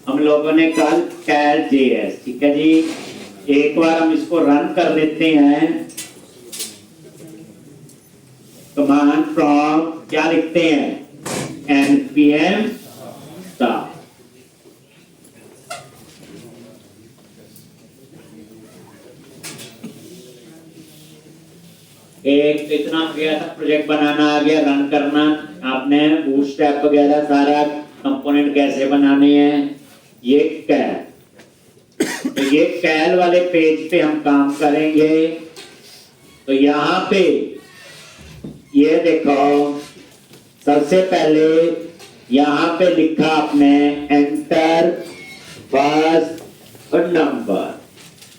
हम लोगों ने कल कैल जेएस, ठीक है जी। एक बार हम इसको रन कर लेते हैं। कमांड प्रॉम्प्ट क्या लिखते हैं, npm start। एक इतना हो गया था, प्रोजेक्ट बनाना आ गया, रन करना। आपने बूटस्ट्रैप वगैरह सारा कंपोनेंट कैसे बनाने हैं, ये कैल। तो ये कैल वाले पेज पे हम काम करेंगे। तो यहाँ पे ये देखो, सबसे पहले यहाँ पे लिखा आपने एंटर फर्स्ट नंबर।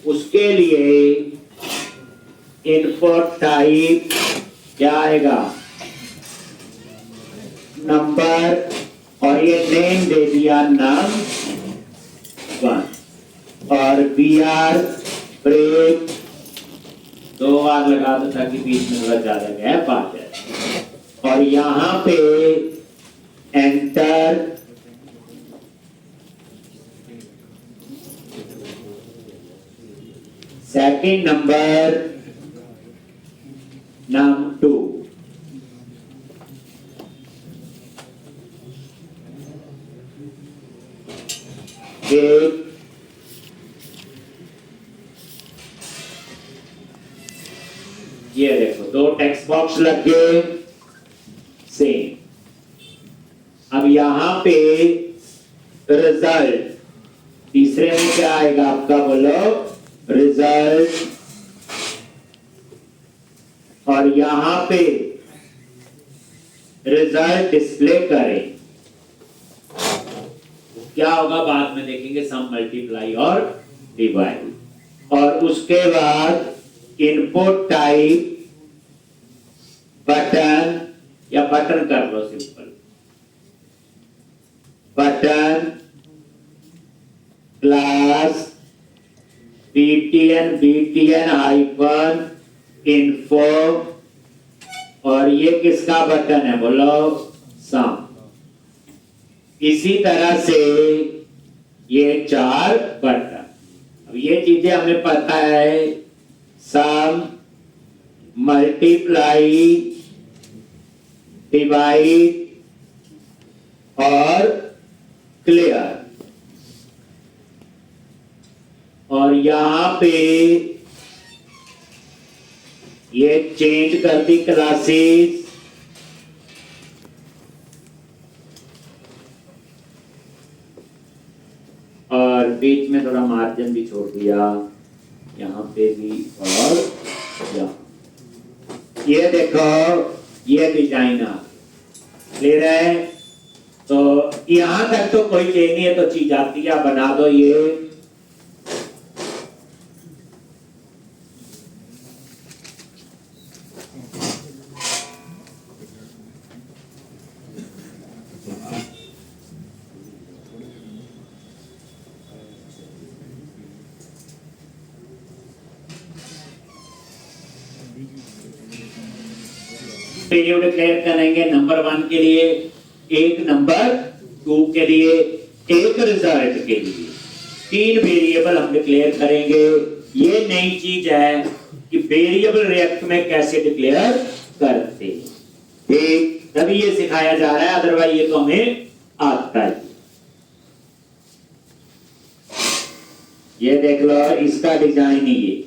उसके लिए इनपुट टाइप क्या आएगा, नंबर, और ये नेम दे दिया num1, और br ब्रेक 2 बार लगा दो ताकि बीच में थोड़ा ज्यादा गैप आ जाए। और यहां पे एंटर सेकंड नंबर num2। ये देखो 2 टेक्स्ट बॉक्स लग गए सेम। अब यहां पे रिजल्ट, तीसरे में क्या आएगा आपका, बोलो रिजल्ट। और यहां पे रिजल्ट डिस्प्ले करें। क्या होगा बाद में देखेंगे, सम मल्टीप्लाई और डिवाइड। और उसके बाद इनपुट टाइप बटन, या बटन कर लो simple, button class btn hyphen info. और ये किसका बटन है, बोलो सम। इसी तरह से ये 4 बटन। अब ये चीजें हमें पता है, सम, मल्टीप्लाई, डिवाइड और क्लियर। और यहां पे ये चेंज कर दी क्लासेस। और बीच में थोड़ा मार्जिन भी छोड़ दिया, यहाँ पे भी और यहाँ। ये देखो ये डिजाइन क्लियर है। तो यहां तक तो कोई चेंज नहीं है, तो चीज आती है, बना दो ये। वेरिएबल डिक्लेयर करेंगे, नंबर 1 के लिए एक, नंबर 2 के लिए एक, रिजल्ट के लिए 3 वेरिएबल हम डिक्लेयर करेंगे। ये नई चीज है कि वेरिएबल रिएक्ट में कैसे डिक्लेयर करते हैं, ठीक, तभी ये सिखाया जा रहा है, अदरवाइज ये तो हमें आता है। ये देख लो, इसका डिजाइन ही ये।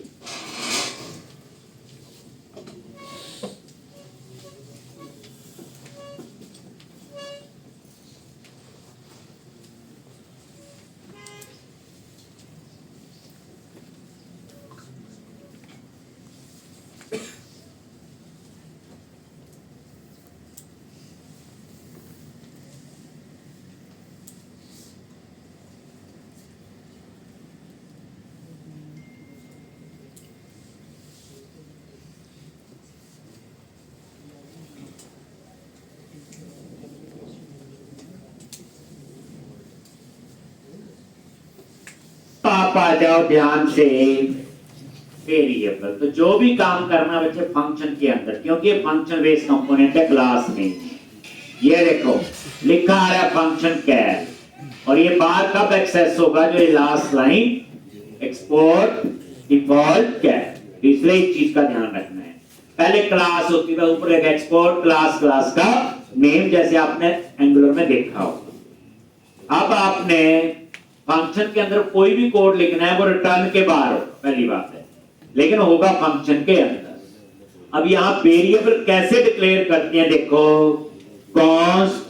आप आ जाओ ध्यान से, वेरिएबल। तो जो भी काम करना बच्चे फंक्शन के अंदर, क्योंकि फंक्शन बेस्ड कंपोनेंट है, क्लास नहीं है। ये देखो लिखा आ रहा है फंक्शन कैल, और ये बार कब एक्सेस होगा, जो ये लास्ट लाइन एक्सपोर्ट डिफॉल्ट कैर। इसलिए इस चीज का ध्यान रखना है। पहले क्लास होती था, ऊपर एक एक्सपोर्ट क्लास, क्लास का नेम, जैसे आपने एंगुलर में देखा होगा। अब आपने फंक्शन के अंदर कोई भी कोड लिखना है, वो रिटर्न के बाहर होगा, पहली बात है, लेकिन होगा फंक्शन के अंदर। अब यहां वेरिएबल कैसे डिक्लेयर करते हैं, देखो, कॉन्स्ट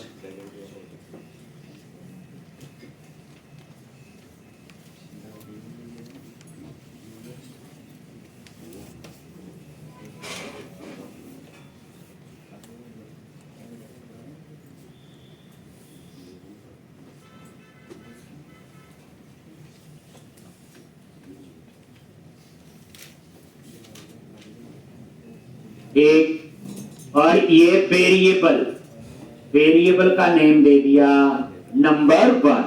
एक, और ये वेरिएबल, वेरिएबल का नेम दे दिया नंबर 1,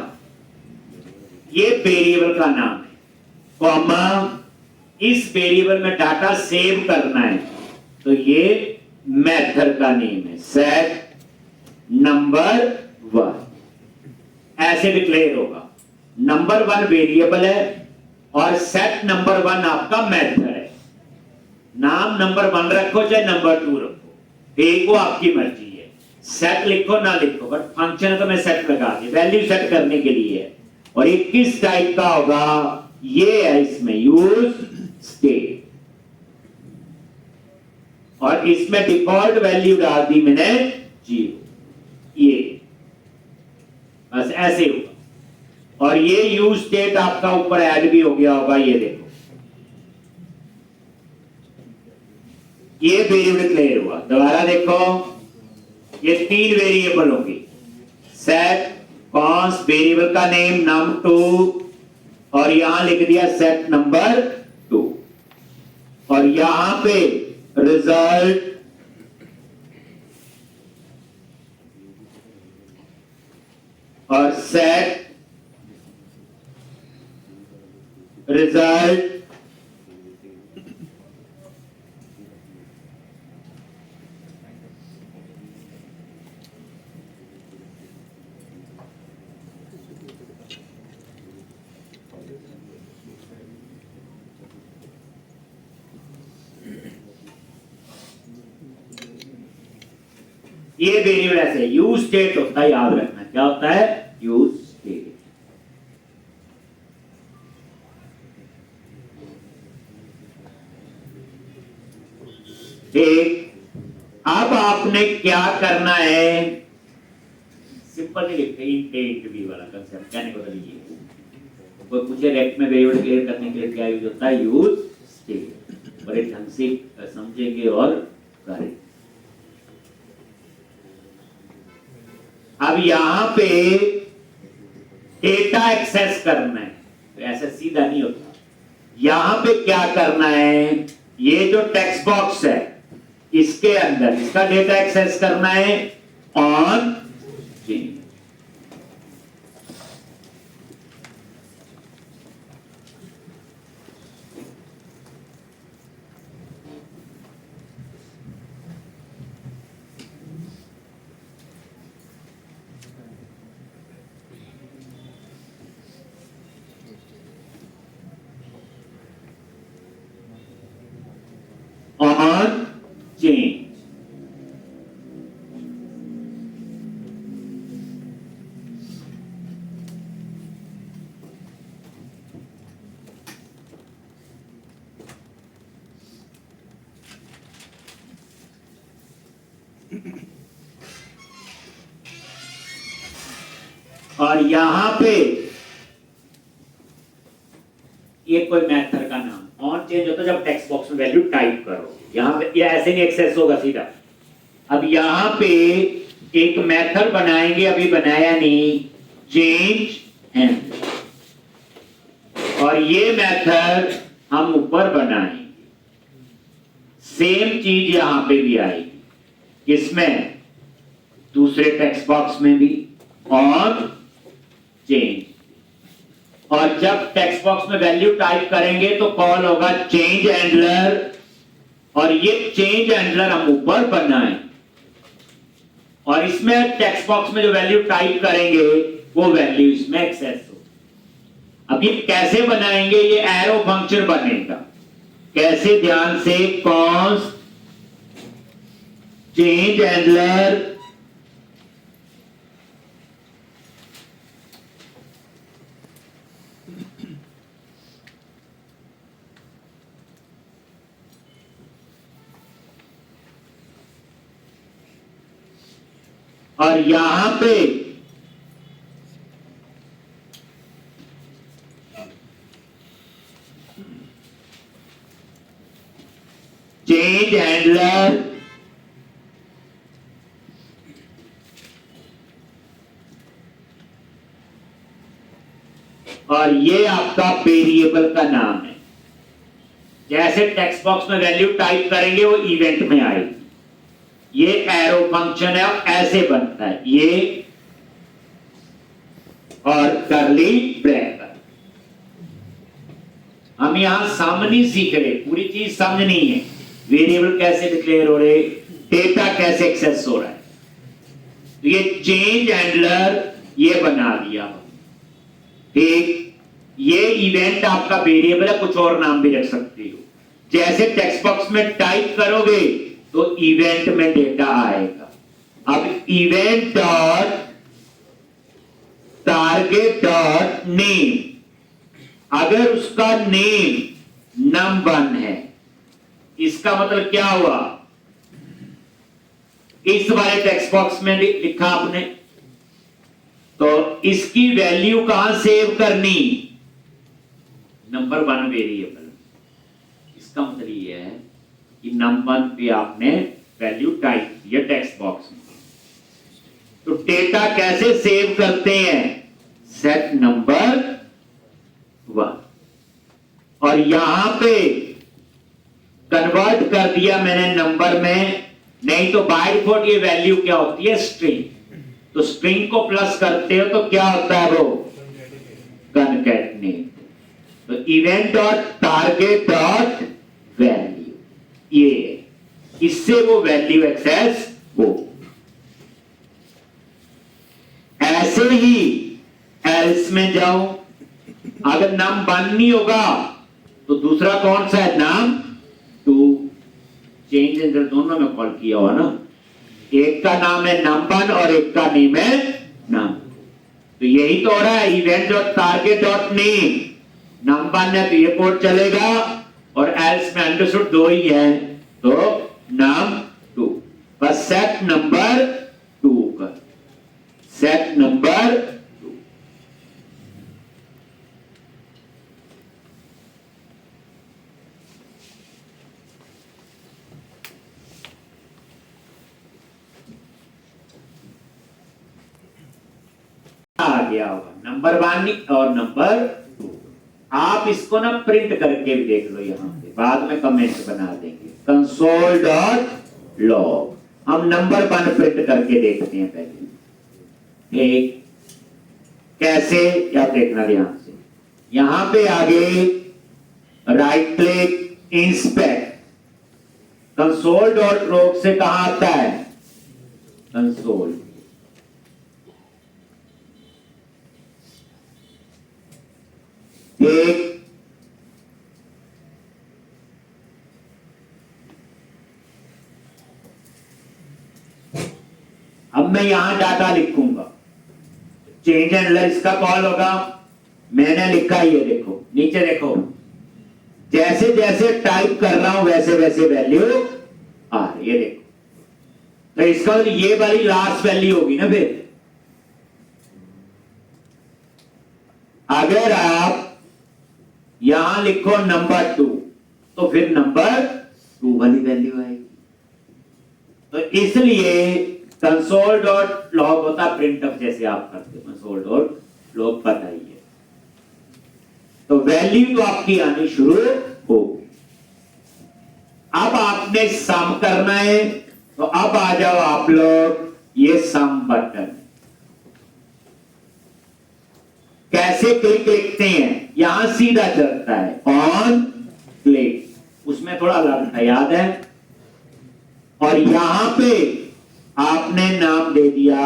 ये वेरिएबल का नाम है, कॉमा, इस वेरिएबल में डाटा सेव करना है, तो ये मेथड का नेम है सेट नंबर 1, ऐसे डिक्लेयर होगा। नंबर 1 वेरिएबल है और सेट नंबर 1 आपका मेथड है। नाम नंबर 1 रखो चाहे नंबर 2 रखो, एक वो आपकी मर्जी है, सेट लिखो ना लिखो, बट फंक्शन तो मैं सेट लगा दिया, वैल्यू सेट करने के लिए है। और ये किस टाइप का होगा, ये है इसमें यूज स्टेट, और इसमें डिफॉल्ट वैल्यू डाल दी मैंने 0, ये बस ऐसे होगा। और ये यूज स्टेट आपका ऊपर ऐड भी हो गया होगा, ये देखो, ये वेरिएबल डिक्लेयर हुआ। दोबारा देखो, ये 3 वेरिएबल होंगी, सेट कॉन्स्ट, वेरिएबल का नेम num2, और यहां लिख दिया सेट नंबर 2, और यहां पे रिजल्ट और सेट रिजल्ट ये वेरिएबल ऐसे यूज स्टेट होता है, याद रखना क्या होता है, यूज स्टेट। ठीक, अब आपने क्या करना है, सिंपल नहीं लिखते, इंटेंट भी वाला कंसेप्ट कहने को लीजिए, कोई पूछे रेक्ट में वेरिएबल क्लियर करने के लिए क्या यूज होता है, यूज स्टेट, बड़े ढंग से समझेंगे और करेंगे। अब यहां पे डेटा एक्सेस करना है, तो ऐसा सीधा नहीं होता। यहां पे क्या करना है, ये जो टेक्स्ट बॉक्स है इसके अंदर इसका डेटा एक्सेस करना है ऑन चेंज। on change। और यहां पे ये कोई मेथड का नाम ऑन चेंज होता है जब टेक्स्ट बॉक्स में वैल्यू टाइप करो, यहां पे ये ऐसे नहीं एक्सेस होगा सीधा। अब यहां पे एक मेथड बनाएंगे, अभी बनाया नहीं, चेंज एंड, और ये मेथड हम ऊपर बनाएंगे। सेम चीज यहां पे भी आएगी, किसमें, दूसरे टेक्स्ट बॉक्स में भी ऑन चेंज, और जब टेक्स्ट बॉक्स में वैल्यू टाइप करेंगे तो कॉल होगा चेंज हैंडलर, और ये चेंज हैंडलर हम ऊपर बनाएं, और इसमें टेक्स्ट बॉक्स में जो वैल्यू टाइप करेंगे वो वैल्यू इसमें एक्सेस हो। अब ये कैसे बनाएंगे, ये एरो फंक्शन बनेगा कैसे, ध्यान से, कॉन्स्ट चेंज हैंडलर और यहां पे चेंज हैंडलर और ये आपका वेरिएबल का नाम है। जैसे टेक्स्ट बॉक्स में वैल्यू टाइप करेंगे वो इवेंट में आएगी। ये एरो फंक्शन है और ऐसे बनता है ये, और करली ब्रैकेट। हम यहां सामने सीख रहे, पूरी चीज समझनी है। वेरिएबल कैसे डिक्लेयर हो रहे, डेटा कैसे एक्सेस हो रहा है। तो ये चेंज हैंडलर ये बना दिया, ठीक। ये इवेंट आपका वेरिएबल है, कुछ और नाम भी रख सकते हो। जैसे टेक्स्ट बॉक्स में टाइप करोगे तो इवेंट में डेटा आएगा। अब event dot target dot name, अगर उसका नेम num1 है, इसका मतलब क्या हुआ, इस वाले टेक्स्ट बॉक्स में लिखा आपने, तो इसकी वैल्यू कहां सेव करनी, num1 वेरिएबल। इसका मतलब यह है कि num1 पे आपने वैल्यू टाइप की है टेक्स्ट बॉक्स में। तो डेटा कैसे सेव करते हैं, सेट num1 और यहां पे कन्वर्ट कर दिया मैंने नंबर में। नहीं तो बाय डिफॉल्ट ये वैल्यू क्या होती है, स्ट्रिंग। तो स्ट्रिंग को प्लस करते हो तो क्या होता है, वो कनकैटनेट। तो event dot target dot value, ये इससे वो वैल्यू एक्सेस हो। ऐसे ही एल्स में जाओ, अगर num1 नहीं होगा तो दूसरा कौन सा है, num2। चेंज हैंडलर दोनों में कॉल किया हुआ ना, एक का नाम है num1 और एक का नेम है num। तो यही तो हो रहा है, event dot target dot name, num1 है तो ये कोड चलेगा, और एल्स में अंडरस्टूड दो ही है तो num2। बस सेट नंबर 2 कर, सेट नंबर 2। आ गया होगा नंबर 1 और नंबर 2। आप इसको ना प्रिंट करके भी देख लो, यहां पे बाद में कमेंट बना देंगे। कंसोल डॉट लॉग, हम नंबर 1 प्रिंट करके देखते हैं पहले। एक कैसे, क्या देखना ध्यान से, यहां पे आगे right click inspect, console dot log से कहां आता है, कंसोल। एक अब मैं यहां डाटा लिखूंगा, चेंज हैंडलर इसका कॉल होगा। मैंने लिखा, ये देखो नीचे देखो, जैसे जैसे टाइप कर रहा हूं वैसे वैसे वैल्यू आ रही है, देखो। तो इसका ये वाली लास्ट वैल्यू होगी ना। फिर अगर आप यहां लिखो नंबर 2 तो फिर नंबर 2 वाली वैल्यू आएगी। तो इसलिए कंसोल डॉट लॉग होता है प्रिंटफ, जैसे आप करते हो कंसोल डॉट लॉग, पता ही है। तो वैल्यू तो आपकी आनी शुरू होगी। अब आपने सम करना है, तो अब आ जाओ आप लोग, ये सम बटन कैसे क्लिक लिखते हैं, यहां सीधा चलता है ऑन क्लिक, उसमें थोड़ा अलग था, याद है। और यहां पे आपने नाम दे दिया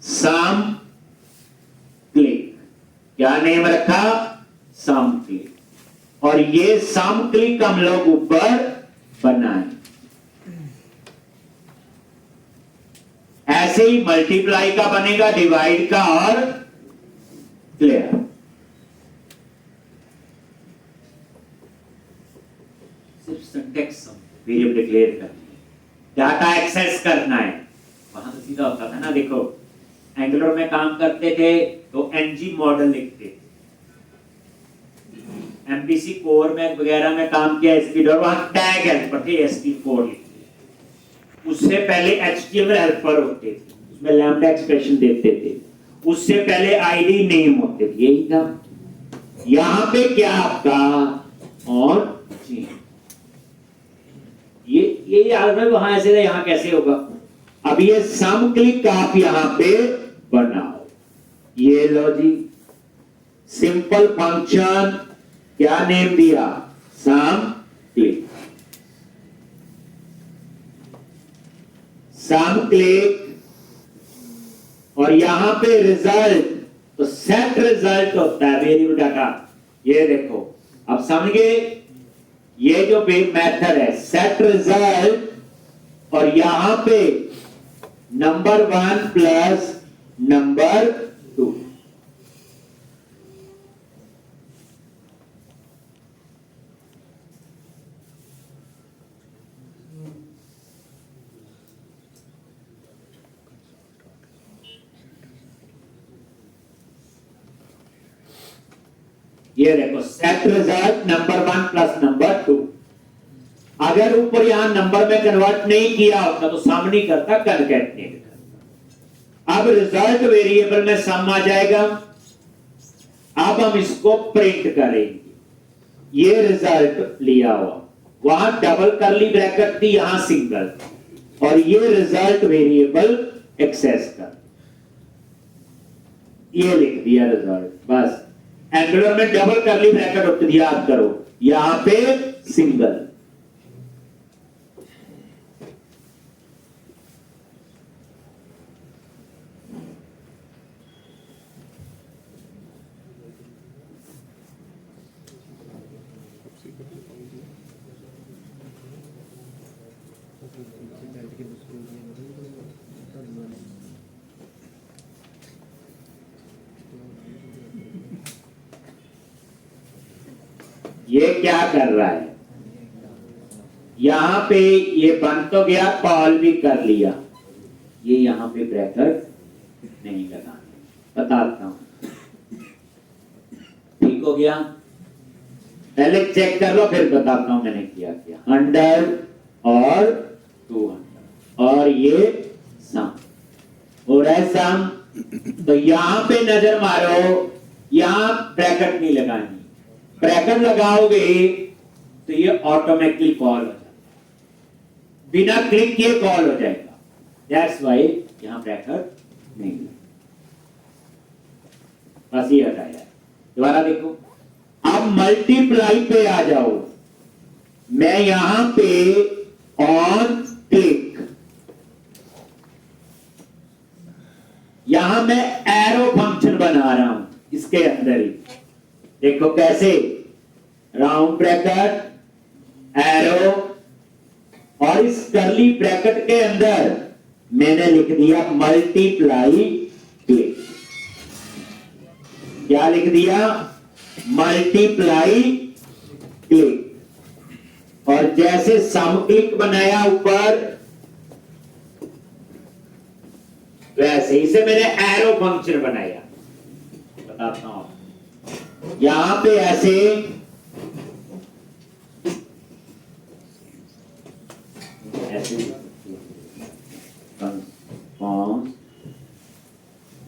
सम क्या नेम रखा? सम क्लिक। और ये सम क्लिक हम लोग ऊपर बनाए। ऐसे ही मल्टीप्लाई का बनेगा, डिवाइड का और क्लियर। सिर्फ सिंटैक्स वेरिएबल डिक्लेयर करनी है, डाटा एक्सेस करना है। वहां तो सीधा होता था ना, देखो एंगुलर में काम करते थे तो एनजी मॉडल लिखते थे, एमपीसी कोर में वगैरह में काम किया एसपी और वहां टैग हेल्पर थे, एसपी कोर लिखते। उससे पहले एचटीएमएल हेल्पर होते थे, उसमें लैम्डा एक्सप्रेशन देते थे। उससे पहले आईडी नेम होते थे, यही था। यहां पे क्या आपका ऑन चेंज, ये याद है वहां ऐसे था, यहां कैसे होगा? अब ये सम क्लिक आप यहां पे बनाओ। ये लो जी, सिंपल फंक्शन, क्या नेम दिया? सम क्लिक। सम क्लिक और यहां पे रिजल्ट, तो सेट रिजल्ट होता है वेरिएबल डाटा। ये देखो, अब समझे, ये जो मेथड है सेट रिजल्ट और यहां पे नंबर 1 प्लस नंबर 2। ये देखो set result number 1 plus number 2। अगर ऊपर यहां नंबर में कन्वर्ट नहीं किया होता तो सम नहीं करता, कनकैटनेट करता। अब रिजल्ट वेरिएबल में सम आ जाएगा। अब हम इसको प्रिंट करेंगे। ये रिजल्ट लिया हुआ, वहां डबल करली ब्रैकेट थी, यहां सिंगल, और ये रिजल्ट वेरिएबल एक्सेस कर, ये लिख दिया रिजल्ट। बस एंगुलर में डबल करली ब्रैकेट होती थी, याद करो, यहां पे सिंगल। ये क्या कर रहा है? यहां पे ये बन तो गया, कॉल भी कर लिया। ये यहां पे ब्रैकेट नहीं लगाना, बताता हूं। ठीक हो गया? पहले चेक कर लो, फिर बताता हूं मैंने किया क्या। 100 और 200 और ये सम हो रहा है सम। तो यहां पे नजर मारो, यहां ब्रैकेट नहीं लगानी। ब्रैकेट लगाओगे तो ये ऑटोमेटिकली कॉल हो जाएगा, बिना क्लिक किए कॉल हो जाएगा। दैट्स व्हाई यहां ब्रैकेट नहीं लगा। बस ये हटाया। दोबारा देखो, अब मल्टीप्लाई पे आ जाओ। मैं यहां पे ऑन क्लिक, यहां मैं एरो फंक्शन बना रहा हूं इसके अंदर ही। देखो कैसे, राउंड ब्रैकेट, एरो, और इस करली ब्रैकेट के अंदर मैंने लिख दिया मल्टीप्लाई क्लिक। क्या लिख दिया? Multiply click. और जैसे सम क्लिक बनाया ऊपर, वैसे ही से मैंने एरो फंक्शन बनाया। बताता हूं, यहां पे ऐसे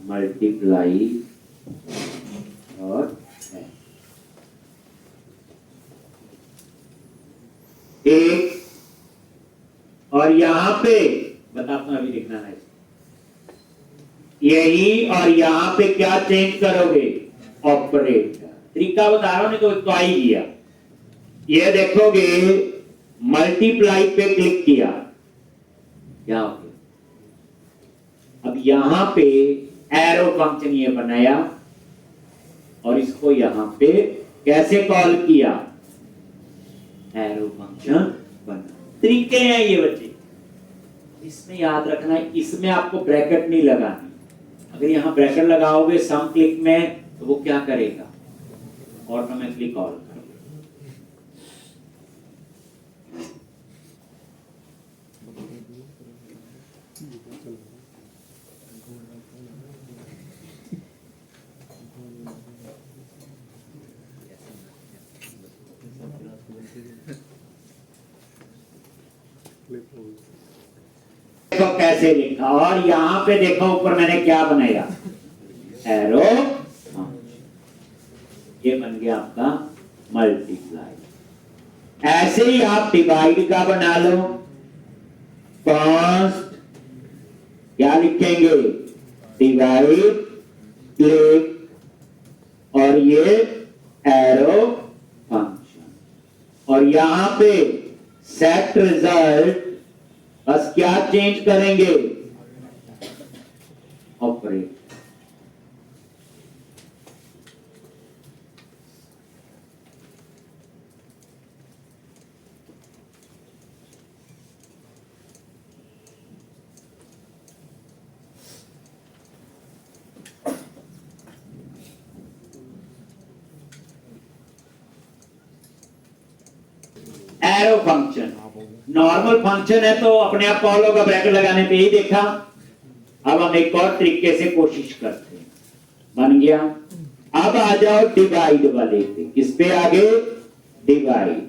मल्टीप्लाई और एक, और यहां पे बताता हूं, अभी लिखना है यही, और यहां पे क्या चेंज करोगे? ऑपरेटर। तरीका बता रहा हूं, नहीं तो आ ही गया। ये देखोगे, मल्टीप्लाई पे क्लिक किया, क्या हो गया? अब यहां पे एरो फंक्शन ये बनाया, और इसको यहाँ पे कैसे कॉल किया, एरो फंक्शन बना। तरीके हैं ये बच्चे, इसमें याद रखना है, इसमें आपको ब्रैकेट नहीं लगानी। अगर यहाँ ब्रैकेट लगाओगे सम क्लिक में तो वो क्या करेगा, ऑटोमेटिकली कॉल करेगा। देखो कैसे लिखा, और यहाँ पे देखो ऊपर मैंने क्या बनाया, एरो, ये बन गया आपका मल्टीप्लाई। ऐसे ही आप डिवाइड का बना लो, फर्स्ट क्या लिखेंगे, डिवाइड क्लिक, और ये एरो फंक्शन, और यहां पे सेट रिजल्ट, बस क्या चेंज करेंगे, operate. Arrow function normal function है तो अपने आप कॉल होगा, ब्रैकेट लगाने पे ही देखा। अब हम एक और तरीके से कोशिश करते हैं, बन गया। अब आ जाओ डिवाइड वाले पे, किस पे आगे, डिवाइड।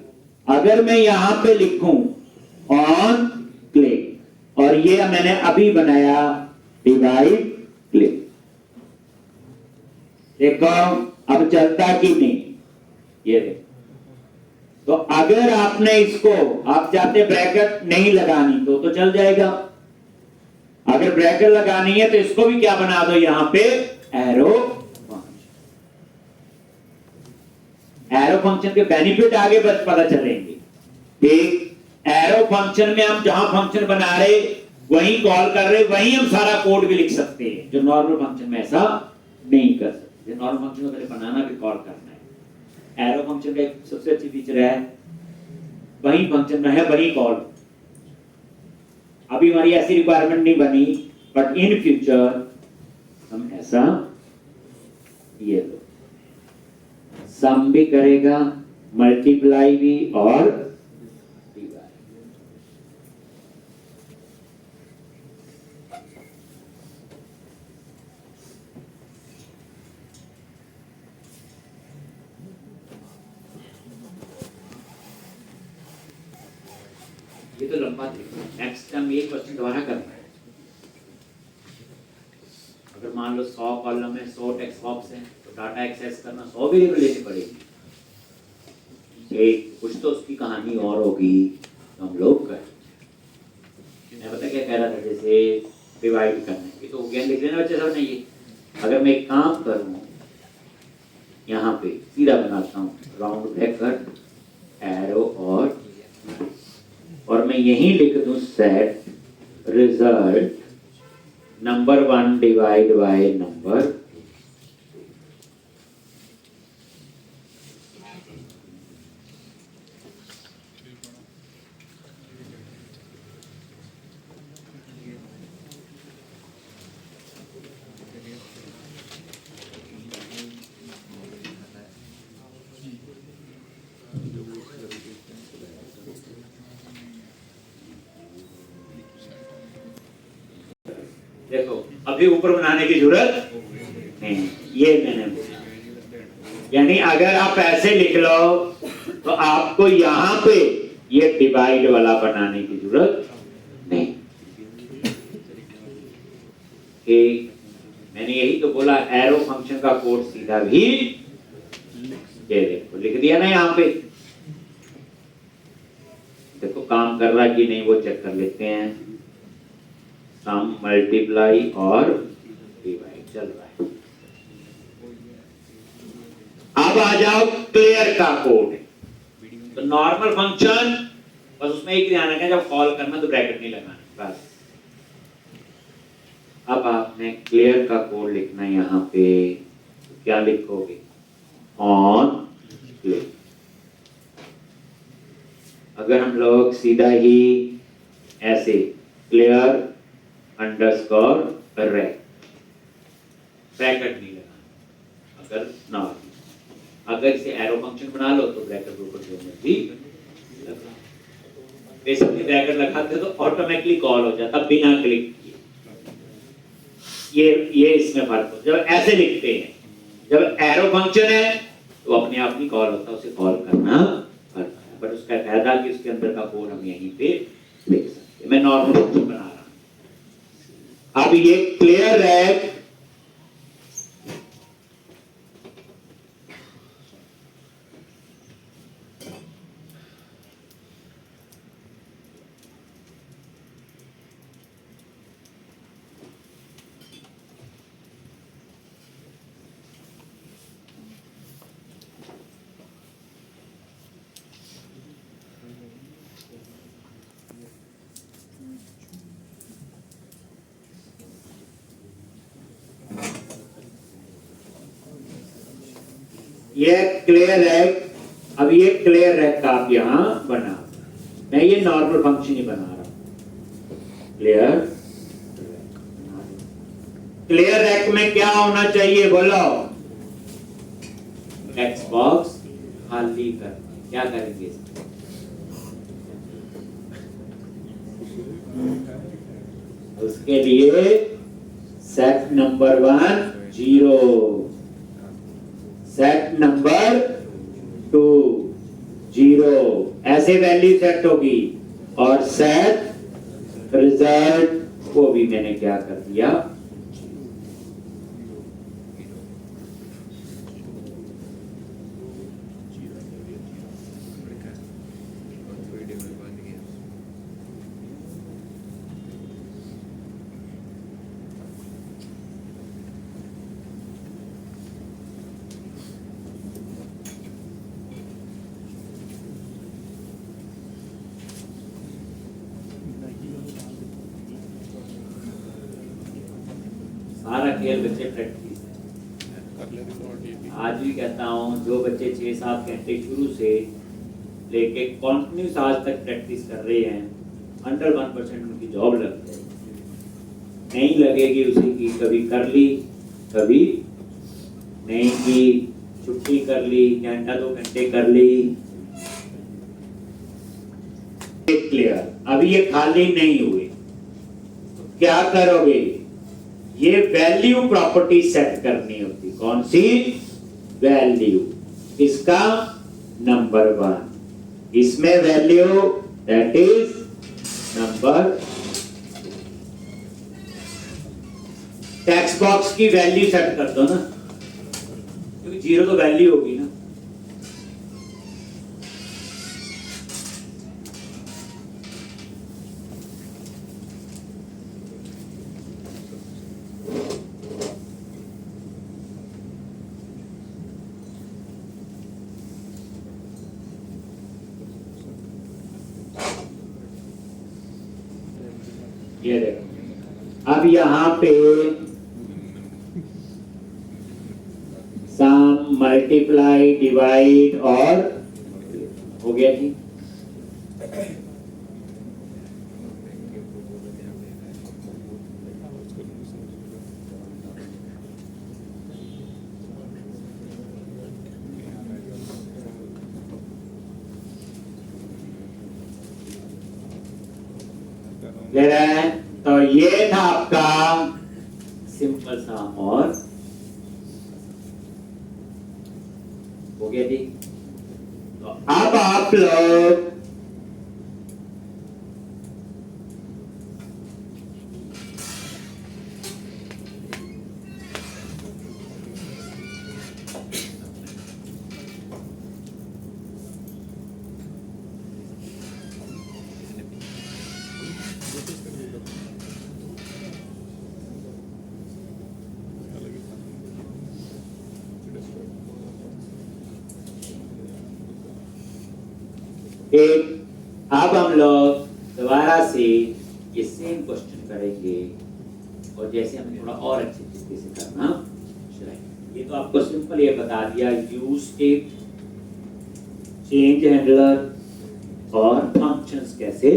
अगर मैं यहां पे लिखूं ऑन क्लिक, और ये मैंने अभी बनाया डिवाइड क्लिक, देखो अब चलता कि नहीं, ये देखो। तो अगर आपने इसको, आप चाहते ब्रैकेट नहीं लगानी तो चल जाएगा। अगर ब्रैकेट लगानी है तो इसको भी क्या बना दो, यहां पे एरो फंक्शन। एरो फंक्शन के बेनिफिट आगे बस पता चलेंगे। ठीक, एरो फंक्शन में हम जहां फंक्शन बना रहे वहीं कॉल कर रहे, वहीं हम सारा कोड भी लिख सकते हैं, जो नॉर्मल फंक्शन में ऐसा नहीं कर सकते। नॉर्मल फंक्शन को पहले बनाना फिर कॉल करना है। एरो फंक्शन का एक सबसे अच्छी फीचर है, वही फंक्शन में है वही कॉल। अभी हमारी ऐसी रिक्वायरमेंट नहीं बनी, बट इन फ्यूचर हम ऐसा, ये लो सम भी करेगा, मल्टीप्लाई भी और डिवाइड। ये तो लंबा था, नेक्स्ट टाइम ये क्वेश्चन दोबारा करना है। अगर मान लो 100 कॉलम में 100 टेक्स्ट बॉक्स है तो डाटा एक्सेस करना 100 वेरिएबल लेनी पड़ेगी। एक कुछ तो उसकी कहानी और होगी तो हम लोग करें। मैं पता क्या कह रहा था, जैसे डिवाइड करना, ये तो ज्ञान लिख लेना बच्चे सब ने। ये अगर मैं एक काम करूं, यहाँ पे सीधा बनाता हूँ राउंड ब्रैकेट एरो, और मैं यही लिख दूं set result number 1 divide by number. देखो अभी ऊपर बनाने की जरूरत नहीं, ये मैंने बोला। यानी अगर आप ऐसे लिख लो तो आपको यहां पे ये डिवाइड वाला बनाने की जरूरत नहीं। मैंने यही तो बोला, एरो फंक्शन का कोड सीधा भी ये देखो लिख दिया ना यहाँ पे। देखो काम कर रहा कि नहीं वो चेक कर लेते हैं। सम, मल्टीप्लाई और डिवाइड चल रहा है। अब आ जाओ क्लियर का कोड। तो नॉर्मल फंक्शन बस उसमें एक ध्यान रखना, जब कॉल करना तो ब्रैकेट नहीं लगाना बस। अब आपने क्लियर का कोड लिखना है यहाँ पे। तो क्या लिखोगे, ऑन क्लिक। अगर हम लोग सीधा ही ऐसे क्लियर अंडरस्कोर रेक, ब्रैकेट नहीं लगाना, अगर ना, अगर इसे एरो फंक्शन बना लो तो ब्रैकेट के ऊपर जो मर्जी लगा, बेसिकली ब्रैकेट लगाते तो ऑटोमेटिकली कॉल हो जाता बिना क्लिक किए। ये इसमें फर्क हो, जब ऐसे लिखते हैं, जब एरो फंक्शन है तो अपने आप नहीं कॉल होता, उसे कॉल करना पड़ता है, बट उसका फायदा कि उसके अंदर का कोड हम यहीं पे लिख सकते हैं। मैं नॉर्मल फंक्शन बना रहा हूं। अब ये क्लियर रैक ये क्लियर रैक, अब ये क्लियर रैक का आप यहां बना, मैं ये नॉर्मल फंक्शन ही बना रहा हूं। क्लियर रैक में क्या होना चाहिए बोलो? टेक्स्ट बॉक्स खाली कर, क्या करेंगे? उसके लिए सेट नंबर 1 0, सेट नंबर 2 0, ऐसे वैल्यू सेट होगी। और सेट रिजल्ट को भी मैंने क्या कर दिया, सारा खेल बच्चे प्रैक्टिस है। आज भी कहता हूँ जो बच्चे 6-7 घंटे शुरू से लेके कॉन्टिन्यूस आज तक प्रैक्टिस कर रहे हैं, 100% उनकी जॉब लग जाएगी। नहीं लगेगी उसी की, कभी कर ली कभी नहीं की, छुट्टी कर ली, घंटा 2 घंटे कर ली। क्लियर, अभी ये खाली नहीं हुए तो क्या करोगे? ये वैल्यू प्रॉपर्टी सेट करनी होती। कौन सी वैल्यू? इसका नंबर 1, इसमें value that is number. Text box की वैल्यू सेट कर दो ना, क्योंकि 0 तो वैल्यू होगी ना। ये देखो, अब यहां पे सम, मल्टीप्लाई, डिवाइड और हो गया जी। तो ये था आपका सिंपल सा और हो गया जी। तो अब आप लोग अब हम लोग दोबारा से ये सेम क्वेश्चन करेंगे और जैसे हमें थोड़ा और अच्छे तरीके से करना चाहिए। ये तो आपको सिंपल ये बता दिया, यूज स्टेट, चेंज हैंडलर और फंक्शंस कैसे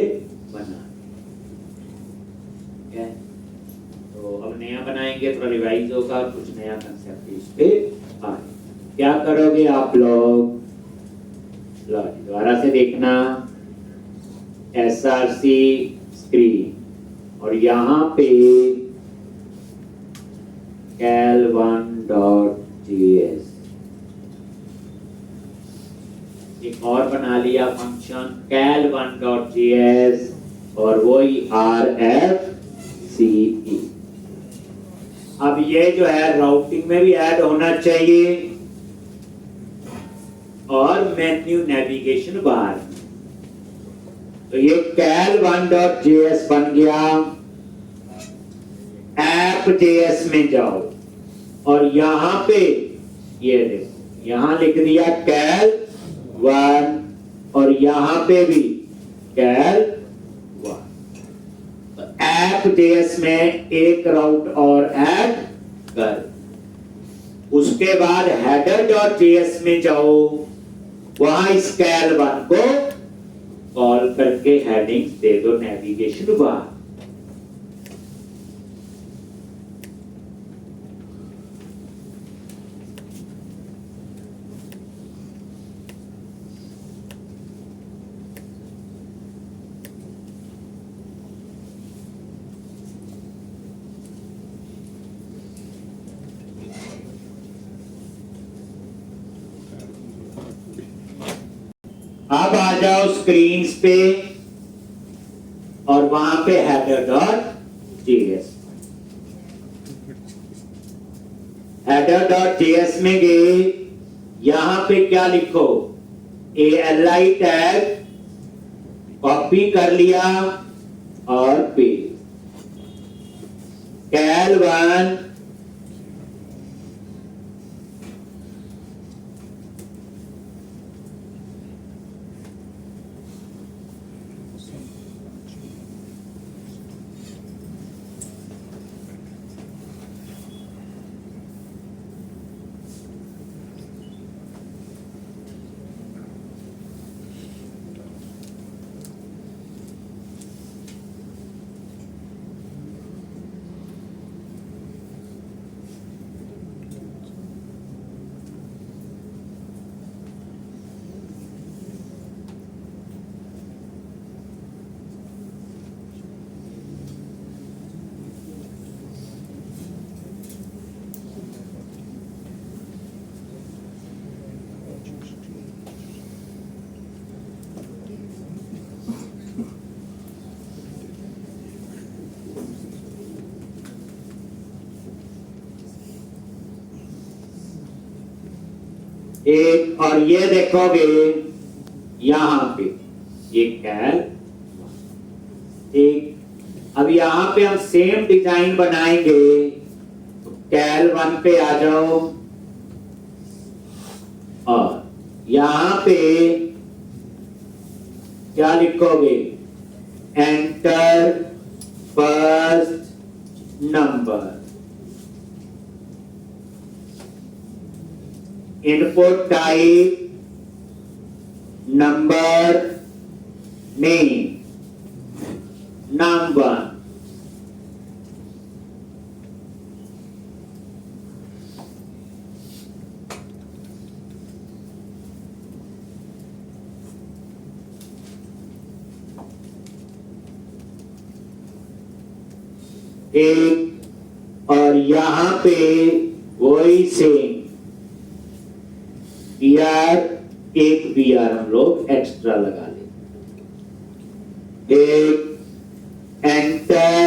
बनाना। ठीक है, तो अब नया बनाएंगे, थोड़ा रिवाइज होगा और कुछ नया कंसेप्ट इस पे आए। क्या करोगे आप लोग, दोबारा से देखना, SRC स्क्रीन और यहाँ पे cal1.js, एक और बना लिया फंक्शन cal1.js और वही RFCE। अब ये जो है राउटिंग में भी ऐड होना चाहिए और मेन्यू नेविगेशन बार। तो ये cal1.js बन गया। app.js में जाओ और यहां पे ये देखो, यहां लिख दिया cal1 और यहां पे भी cal1। तो app.js में एक राउट और ऐड कर, उसके बाद header.js में जाओ, वहां इस cal1 को कॉल करके हेडिंग्स दे दो नेविगेशन बार। अब आ जाओ स्क्रीन पे और वहां पे header.js, header.js में गए, यहां पे क्या लिखो, ALI टैग कॉपी कर लिया और पेस्ट, cal1 एक, और ये देखोगे यहां पे ये cal एक। अब यहां पे हम सेम डिजाइन बनाएंगे, तो cal1 पे आ जाओ और यहां पे क्या लिखोगे, enter first number, input type number, name number. एक, और यहां पे वही सेम BR, एक BR हम लोग एक्स्ट्रा लगा ले, एक एंटर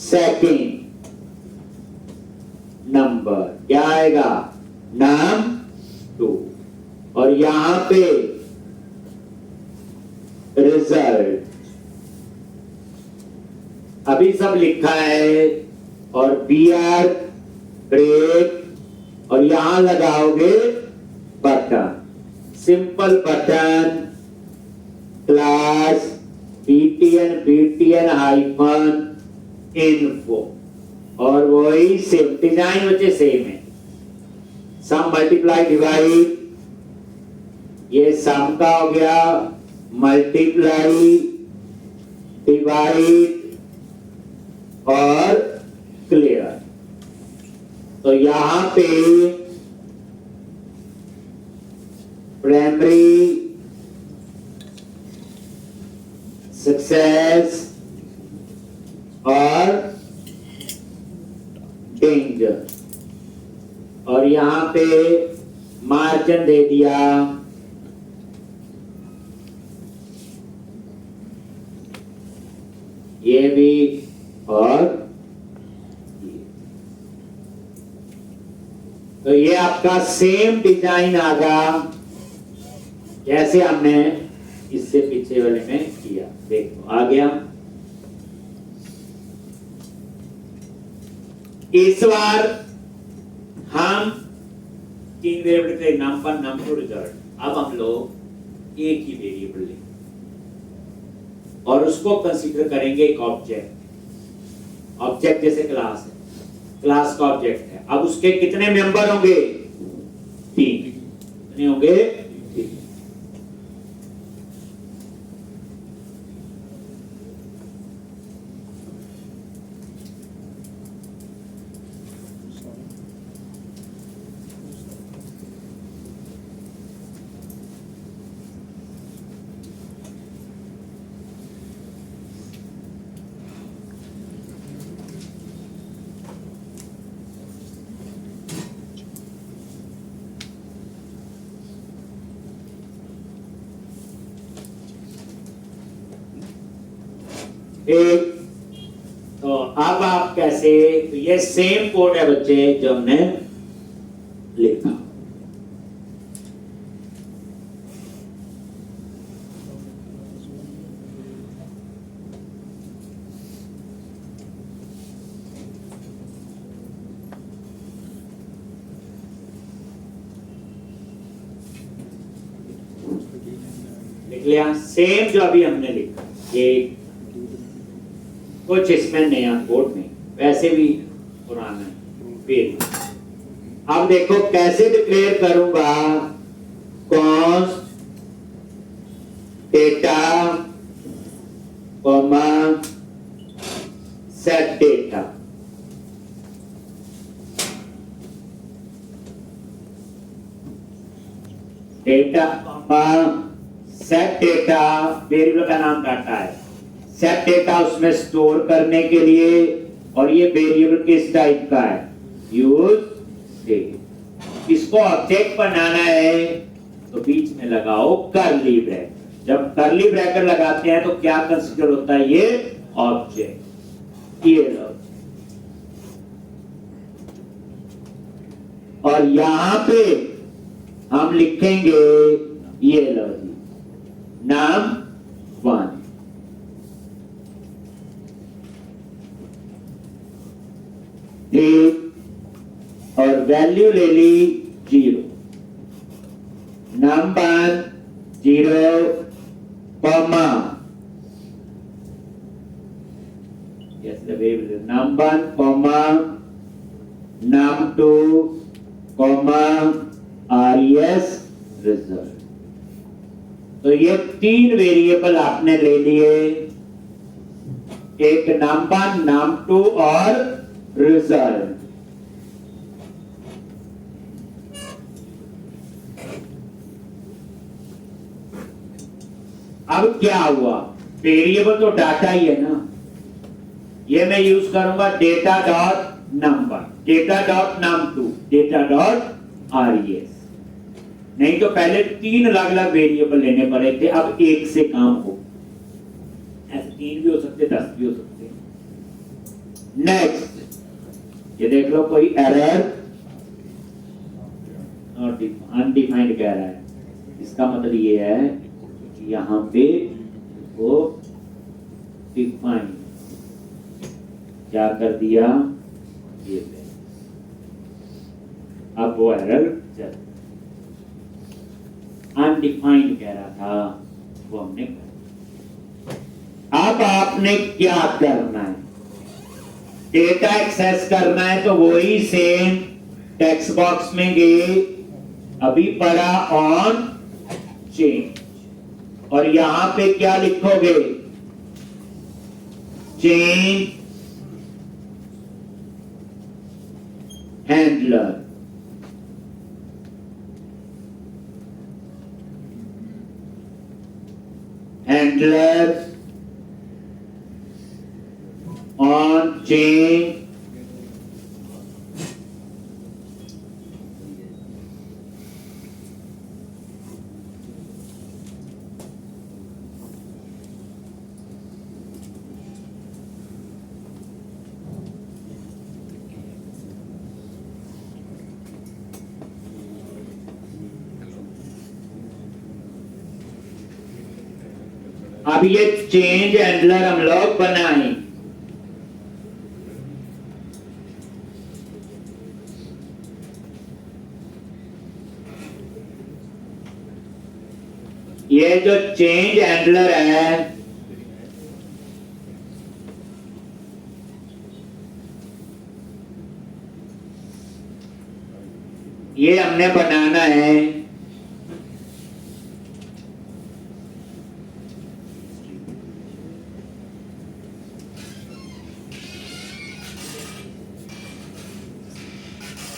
सेकंड नंबर, क्या आएगा, नाम 2, और यहां पे रिजल्ट अभी सब लिखा है, और BR ब्रेक, और यहां लगाओगे button, simple button, class BTN hyphen info, और वही सेम डिजाइन बच्चे सेम है। सम मल्टीप्लाई डिवाइड, ये सम का हो गया, मल्टीप्लाई डिवाइड और क्लियर। तो यहां पे प्राइमरी, सक्सेस और डेंजर, और यहां पे मार्जिन दे दिया ये भी और ये। तो ये आपका सेम डिजाइन आगा जैसे हमने इससे पीछे वाले में किया। देखो आ गया। इस बार हम तीन वेरिएबल के नंबर, नंबर, रिजल्ट। अब हम लोग एक ही वेरिएबल लेंगे और उसको कंसीडर करेंगे एक ऑब्जेक्ट। ऑब्जेक्ट जैसे क्लास है, क्लास का ऑब्जेक्ट है। अब उसके कितने मेंबर होंगे? 3। कितने होंगे? 3। एक। तो अब आप कैसे, तो ये सेम कोड है बच्चे जो हमने लिखा। लिख लिया सेम जो अभी हमने लिखा। एक कुछ इसमें नया कोड नहीं, वैसे भी पुराना है। फिर अब देखो कैसे डिक्लेयर करूंगा। Const data comma set data. Data comma set data, variable का नाम डाटा है। सेट डेटा उसमें स्टोर करने के लिए, और ये वेरिएबल किस टाइप का है? Use date. इसको ऑब्जेक्ट बनाना है तो बीच में लगाओ कर्ली ब्रैकेट। जब कर्ली ब्रैकेट लगाते हैं तो क्या कंसीडर होता है? ये ऑब्जेक्ट। ये लो, और यहां पे हम लिखेंगे ये लो जी, नाम 1। और वैल्यू ले ली 0। Number 0 comma, yes the variable num1 comma num2 comma res result. तो ये 3 वेरिएबल आपने ले लिए, एक num1, num2 और रिजल्ट। अब क्या हुआ? वेरिएबल तो डाटा ही है ना। ये मैं यूज करूंगा data dot number, data dot num2, data dot res। नहीं तो पहले 3 अलग अलग वेरिएबल लेने पड़े थे, अब एक से काम हो। ऐसे 3 भी हो सकते, 10 भी हो सकते। नेक्स्ट ये देख लो, कोई एरर अनडिफाइंड कह रहा है। इसका मतलब ये है कि यहां पे वो डिफाइन क्या कर दिया, ये अब वो एरर चल। अनडिफाइंड कह रहा था, वो हमने कर। अब आपने क्या करना है? डेटा एक्सेस करना है तो वही सेम टेक्स्ट बॉक्स में गए, अभी पढ़ा ऑन चेंज, और यहां पे क्या लिखोगे, change handler. Handler on change अब ये चेंज हैंडलर हम लोग बनाएं। ये जो चेंज हैंडलर है ये हमने बनाना है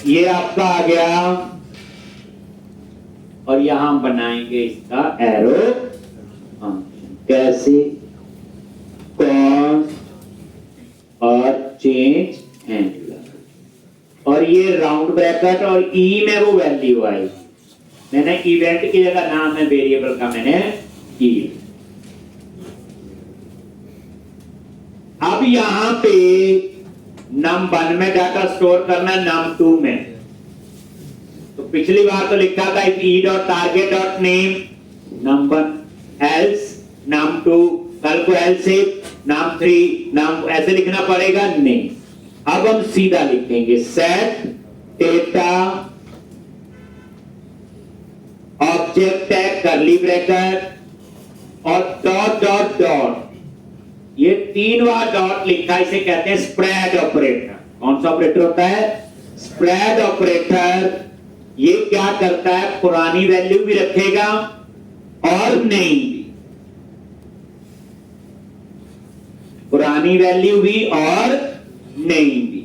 ये आपका आ गया, और यहां बनाएंगे इसका एरो फंक्शन, कैसे, कॉस्ट और चेंज हैंडलर, और ये राउंड ब्रैकेट और ई में वो वैल्यू आई, मैंने इवेंट की जगह नाम है वेरिएबल का मैंने ई। अब यहां पे num1 में डाटा स्टोर करना है, num2 में, तो पिछली बार तो लिखा था e.target.name num1 else num2, कल को else num3 num, ऐसे लिखना पड़ेगा नहीं। अब हम सीधा लिखेंगे set data ऑब्जेक्ट टैग करली ब्रैकेट और डॉट डॉट डॉट, ये 3 बार डॉट लिखा, इसे कहते हैं स्प्रेड ऑपरेटर। कौन सा ऑपरेटर होता है, स्प्रेड ऑपरेटर। ये क्या करता है, पुरानी वैल्यू भी रखेगा और नई भी, पुरानी वैल्यू भी और नई भी,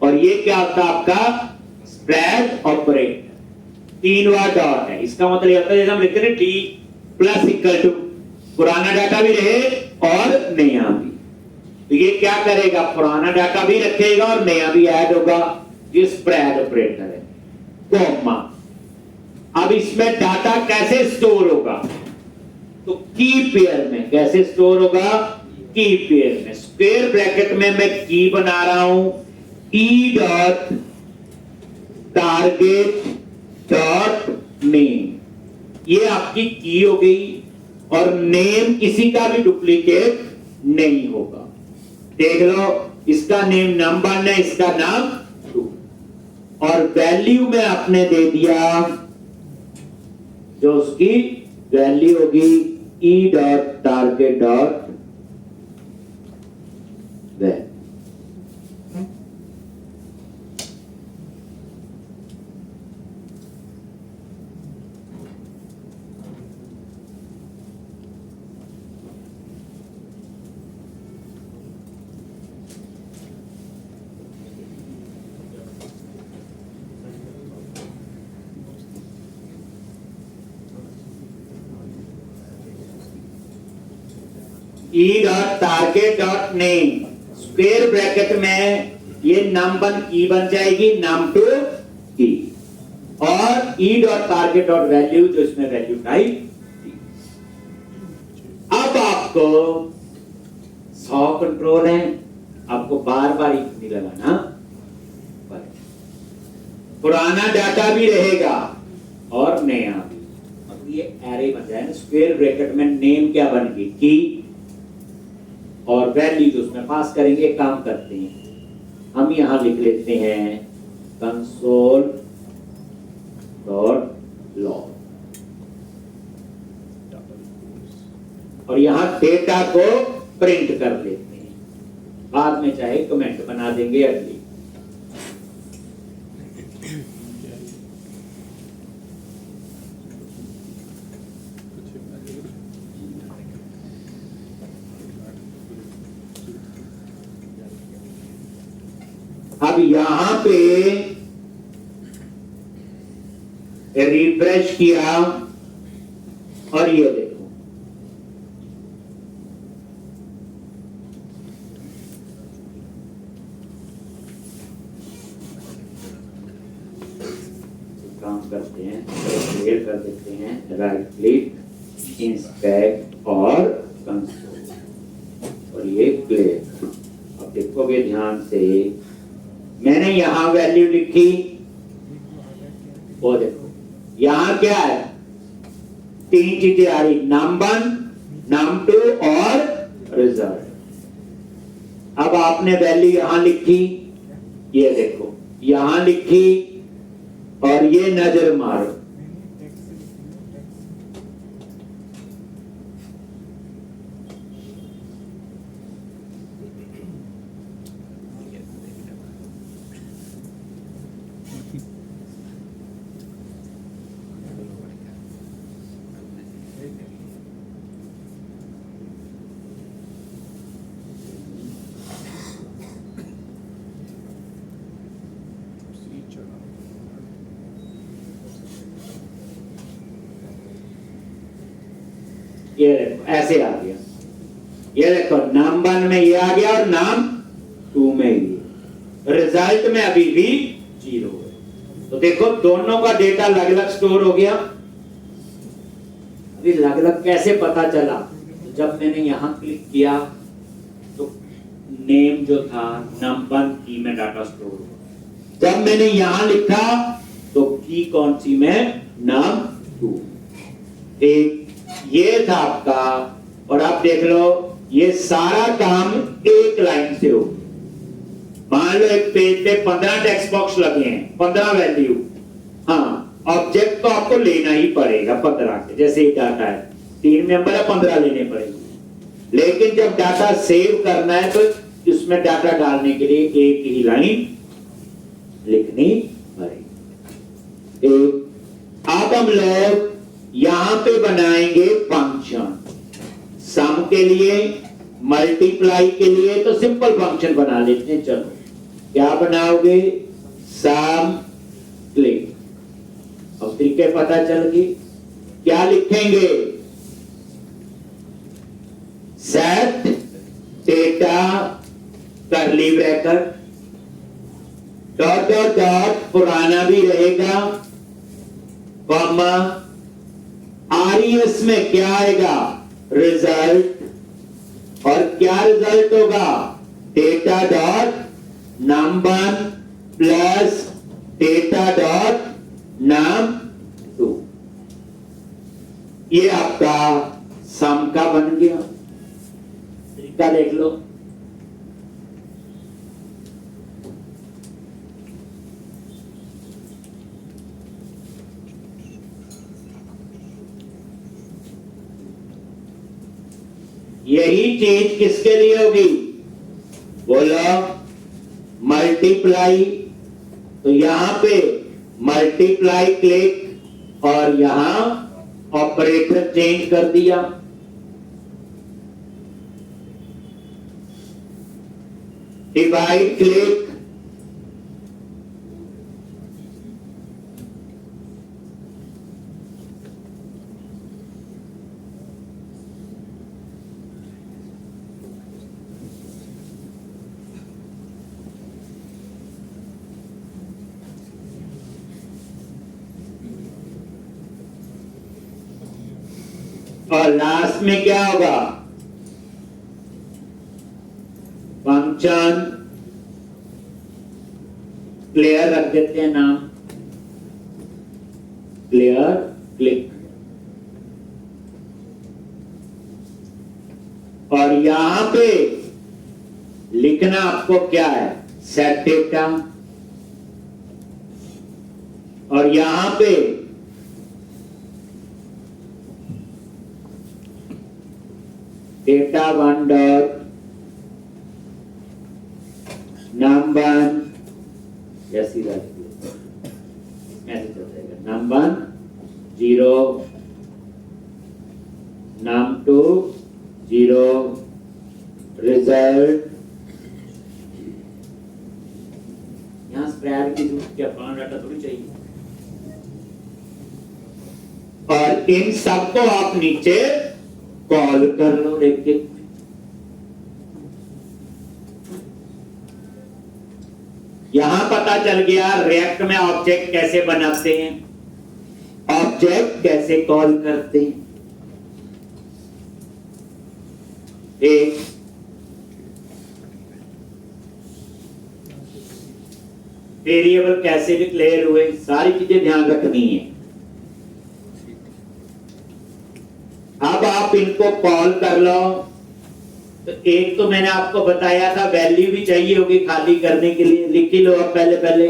और ये क्या होता है आपका स्प्रेड ऑपरेटर। 3 बार डॉट है, इसका मतलब होता है जैसे हम लिखते हैं डी प्लस इक्वल टू, पुराना डाटा भी रहे और नया भी, तो ये क्या करेगा, पुराना डाटा भी रखेगा और नया भी ऐड होगा, ये स्प्रेड ऑपरेटर है। कॉमा, अब इसमें डाटा कैसे स्टोर होगा, तो की पेयर में कैसे स्टोर होगा, की पेयर में, स्क्वायर ब्रैकेट में मैं की बना रहा हूं E dot target dot name, ये आपकी की हो गई, और नेम किसी का भी डुप्लीकेट नहीं होगा। देख लो, इसका नेम num1 है, इसका नाम 2, और वैल्यू में आपने दे दिया जो उसकी वैल्यू होगी E dot target dot value. E dot target dot name, square bracket में ये num1 की बन जाएगी, num2 की, और E dot target dot value जो इसमें वैल्यू टाइप। अब आपको 100 कंट्रोल है, आपको बार बार नहीं लगाना, पुराना डाटा भी रहेगा और नया भी, अब ये एरे बन जाए। स्क्वायर ब्रैकेट में नेम क्या बन गई, की, और वैल्यू जो उसमें पास करेंगे, काम करते हैं हम, यहां लिख लेते हैं कंसोल डॉट लॉग, और यहां डेटा को प्रिंट कर लेते हैं। बाद में चाहे कमेंट बना देंगे अगली। अब यहां पे रिफ्रेश किया और ये देखो काम करते हैं, क्लियर कर देते हैं, राइट क्लिक इंस्पेक्ट और कंसोल और ये क्लियर। अब देखोगे ध्यान से, मैंने यहां वैल्यू लिखी, वो देखो यहां क्या है, 3 चीजें आ रही, num1 num2 और रिजल्ट। अब आपने वैल्यू यहां लिखी, ये देखो यहां लिखी और ये नजर मारो, ये देखो ऐसे आ गया, ये देखो नाम 1 में ये आ गया और नाम 2 में ये, रिजल्ट में अभी भी 0 है। तो देखो दोनों का डेटा अलग अलग स्टोर हो गया। अभी अलग अलग कैसे पता चला, तो जब मैंने यहां क्लिक किया तो नेम जो था num1 की में डाटा स्टोर हुआ, जब मैंने यहां लिखा तो की कौन सी में, num2। एक ये था आपका, और आप देख लो ये सारा काम एक लाइन से हो। मान लो एक पेज पे 15 टेक्स्ट बॉक्स लगे हैं, 15 वैल्यू, हाँ ऑब्जेक्ट तो आपको लेना ही पड़ेगा 15 के, जैसे ही डाटा है 3 मेंबर है 15 लेने पड़ेंगे, लेकिन जब डाटा सेव करना है तो उसमें डाटा डालने के लिए एक ही लाइन लिखनी पड़ेगी। अब हम लोग यहां पे बनाएंगे फंक्शन, सम के लिए, मल्टीप्लाई के लिए तो सिंपल फंक्शन बना लेते हैं। चलो क्या बनाओगे, सम क्लिक, अब तरीके पता चल गई। क्या लिखेंगे, सेट डेटा करली ब्रैकेट डॉट डॉट डॉट, पुराना भी रहेगा, कॉमा RES में क्या आएगा, रिजल्ट, और क्या रिजल्ट होगा, data dot num1 plus data dot num2। ये आपका सम का बन गया। तरीका देख लो, यही चीज किसके लिए होगी, बोलो, मल्टीप्लाई। तो यहां पे मल्टीप्लाई क्लिक और यहां ऑपरेटर चेंज कर दिया, डिवाइड क्लिक, और लास्ट में क्या होगा, फंक्शन क्लियर रख देते हैं नाम, क्लियर क्लिक, और यहां पे लिखना आपको क्या है, सेट डेटा, और यहां पे डेटा 1 डॉट नाम 1 या सीधा ऐसे चल जाएगा, नाम 1 0, नाम 2 0, रिजल्ट। यहाँ स्प्रेयर की जरूरत क्या, अपना डाटा थोड़ी चाहिए। और इन सबको आप नीचे कॉल कर लो देखिए। यहां पता चल गया रिएक्ट में ऑब्जेक्ट कैसे बनाते हैं, ऑब्जेक्ट कैसे कॉल करते हैं। एक वेरिएबल कैसे डिक्लेयर हुए, सारी चीजें ध्यान रखनी है। अब आप इनको कॉल कर लो। तो एक तो मैंने आपको बताया था वैल्यू भी चाहिए होगी खाली करने के लिए, लिख ही लो अब पहले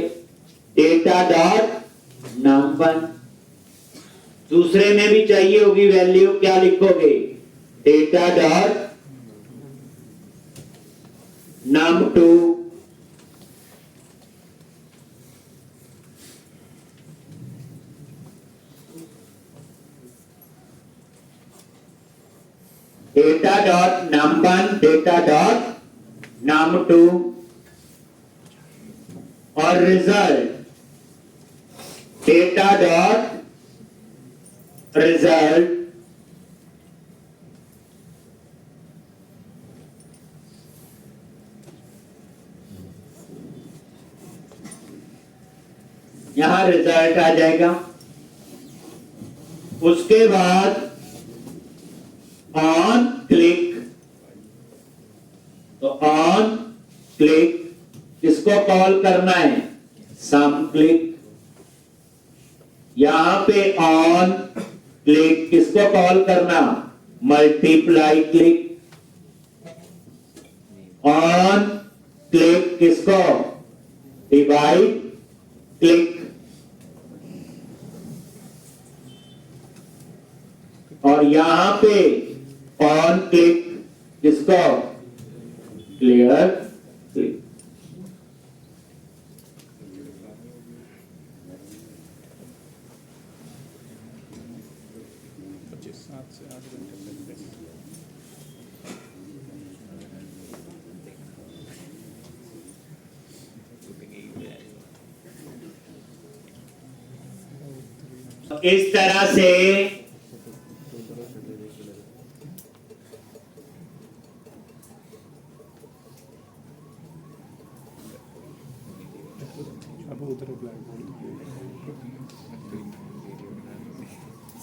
डेटा डॉट नम1। दूसरे में भी चाहिए होगी वैल्यू, क्या लिखोगे, data dot num2। Data dot num1, data dot num2 और रिजल्ट डेटा डॉट रिजल्ट। यहां रिजल्ट आ जाएगा। उसके बाद ऑन क्लिक, तो ऑन क्लिक किसको कॉल करना है, सम क्लिक। यहां पे ऑन क्लिक किसको कॉल करना, मल्टीप्लाई क्लिक। ऑन क्लिक किसको, डिवाइड क्लिक। और यहां पे ऑन क्लिक किसको, क्लियर क्लिक। इस तरह से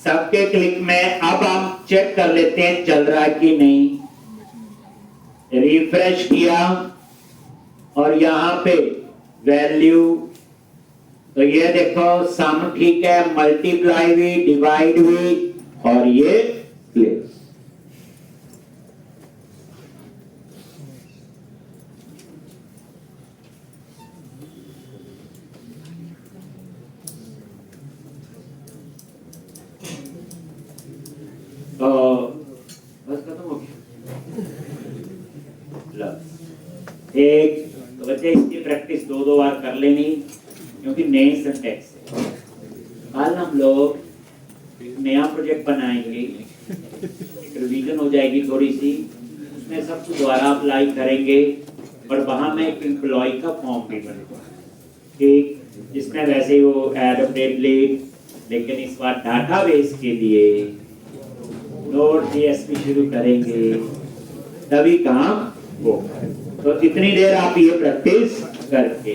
सबके क्लिक में अब हम चेक कर लेते हैं चल रहा है कि नहीं। रिफ्रेश किया और यहां पे वैल्यू, तो ये देखो सम ठीक है, मल्टीप्लाई भी, डिवाइड भी, और ये क्लिक। तो बस खत्म हो गया। एक तो बच्चे इसकी प्रैक्टिस दो बार कर लेनी, क्योंकि नए सिंटैक्स है। कल हम लोग नया प्रोजेक्ट बनाएंगे, एक रिवीजन हो जाएगी थोड़ी सी, उसमें सब दोबारा अप्लाई करेंगे। और वहां में एक एम्प्लॉय का फॉर्म भी बनेगा, ठीक, जिसमें वैसे वो ऐड अपडेट लेकिन इस बार डाटाबेस के लिए Node.js भी शुरू करेंगे, तभी काम होगा। तो इतनी देर आप ये प्रैक्टिस करके